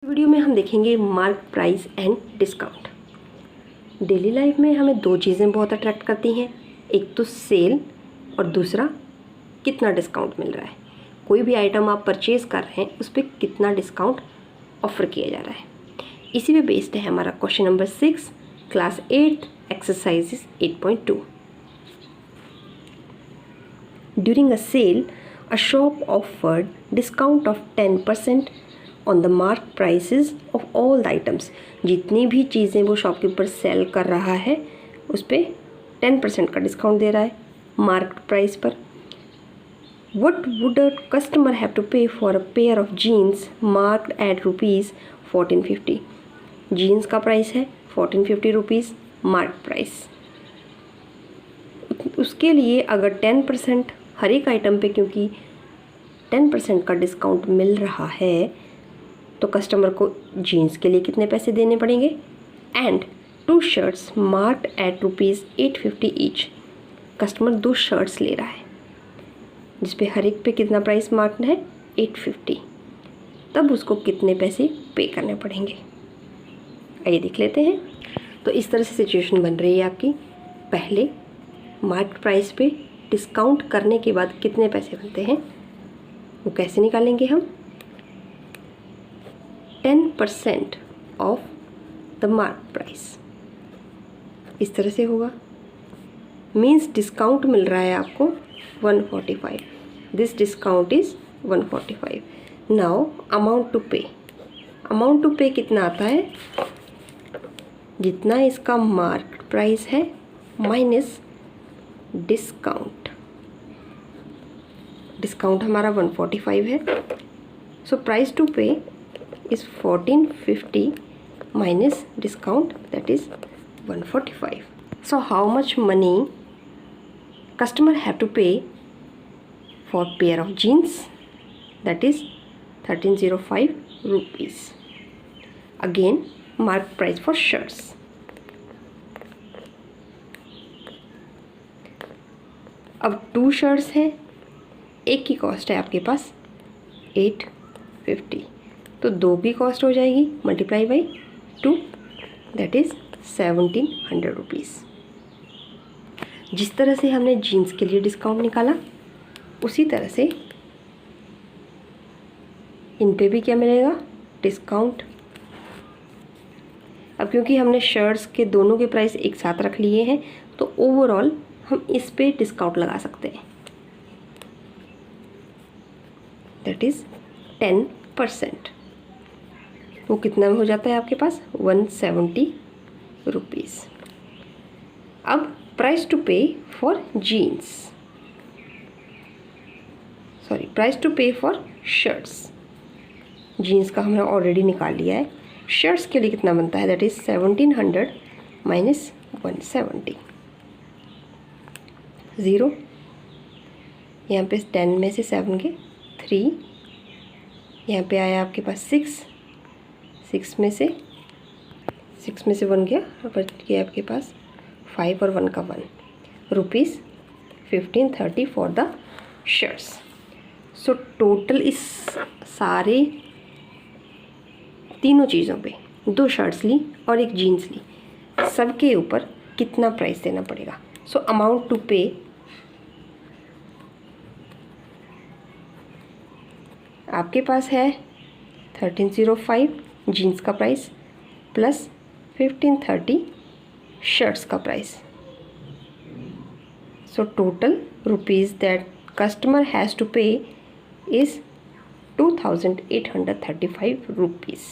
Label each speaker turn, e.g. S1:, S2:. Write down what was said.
S1: Video में हम देखेंगे mark price and discount. Daily life में हमें दो चीज़ें बहुत अट्रैक्ट करती हैं, एक तो सेल और दूसरा कितना डिस्काउंट मिल रहा है। कोई भी आइटम आप परचेज़ कर रहे हैं उस पर कितना डिस्काउंट ऑफ़र किया जा रहा है, इसी पे बेस्ड है हमारा question number 6 class 8 exercise 8.2। During a sale a shop offered discount of 10% on the mark prices of all the items. जितनी भी चीज़ें वो शॉपकीपर सेल कर रहा है उस पर 10% का डिस्काउंट दे रहा है मार्क प्राइस पर। What would a customer have to pay for a pair of jeans marked at ₹1450। Jeans का प्राइस है 1450 रुपीज़ मार्क प्राइस। उसके लिए अगर 10% हर एक आइटम पे, क्योंकि 10% का डिस्काउंट मिल रहा है, तो कस्टमर को जीन्स के लिए कितने पैसे देने पड़ेंगे। And 2 shirts marked at ₹850 each. Customer 2 shirts ले रहा है जिस पे हर एक पे कितना प्राइस मार्क्ड है 850, तब उसको कितने पैसे पे करने पड़ेंगे, आइए देख लेते हैं। तो इस तरह से सिचुएशन बन रही है आपकी। पहले मार्क प्राइस पे डिस्काउंट करने के बाद कितने पैसे बनते हैं वो कैसे निकालेंगे हम। 10% ऑफ द मार्क प्राइस इस तरह से होगा। मीन्स डिस्काउंट मिल रहा है आपको 145। This discount is 145। Now amount to pay. Amount to pay कितना आता है, जितना इसका मार्क प्राइस है माइनस डिस्काउंट। डिस्काउंट हमारा 145 है। So price to pay is 1450 minus discount, that is 145. So how much money customer have to pay for pair of jeans, that is 1305 rupees. Again mark price for shirts. अब 2 shirts हैं, एक की cost है आपके पास 850, तो 2 की cost हो जाएगी multiply by 2, that is 1700 rupees. जिस तरह से हमने जीन्स के लिए डिस्काउंट निकाला उसी तरह से इन पे भी क्या मिलेगा, डिस्काउंट। अब क्योंकि हमने शर्ट्स के दोनों के प्राइस एक साथ रख लिए हैं तो ओवरऑल हम इस पे डिस्काउंट लगा सकते हैं, दैट इज़ 10%। वो कितना हो जाता है आपके पास 170 रुपीज़। अब price to pay for jeans, sorry price to pay for shirts. Jeans का हमने ऑलरेडी निकाल लिया है। शर्ट्स के लिए कितना बनता है, दैट इज़ 1700 माइनस 170। 0 यहाँ पे 10 में से 7 के 3, यहाँ पे आया आपके पास 6 में से 1 गया, बच गया आपके पास 5 और 1 का 1 rupees 1530 for the shirts. So total इस सारे तीनों चीज़ों पे 2 शर्ट्स ली और एक जीन्स ली, सबके ऊपर कितना प्राइस देना पड़ेगा। सो अमाउंट टू पे आपके पास है 1305 जीन्स का प्राइस प्लस 1530 शर्ट्स का price. So total rupees that customer has to pay is 2835 rupees.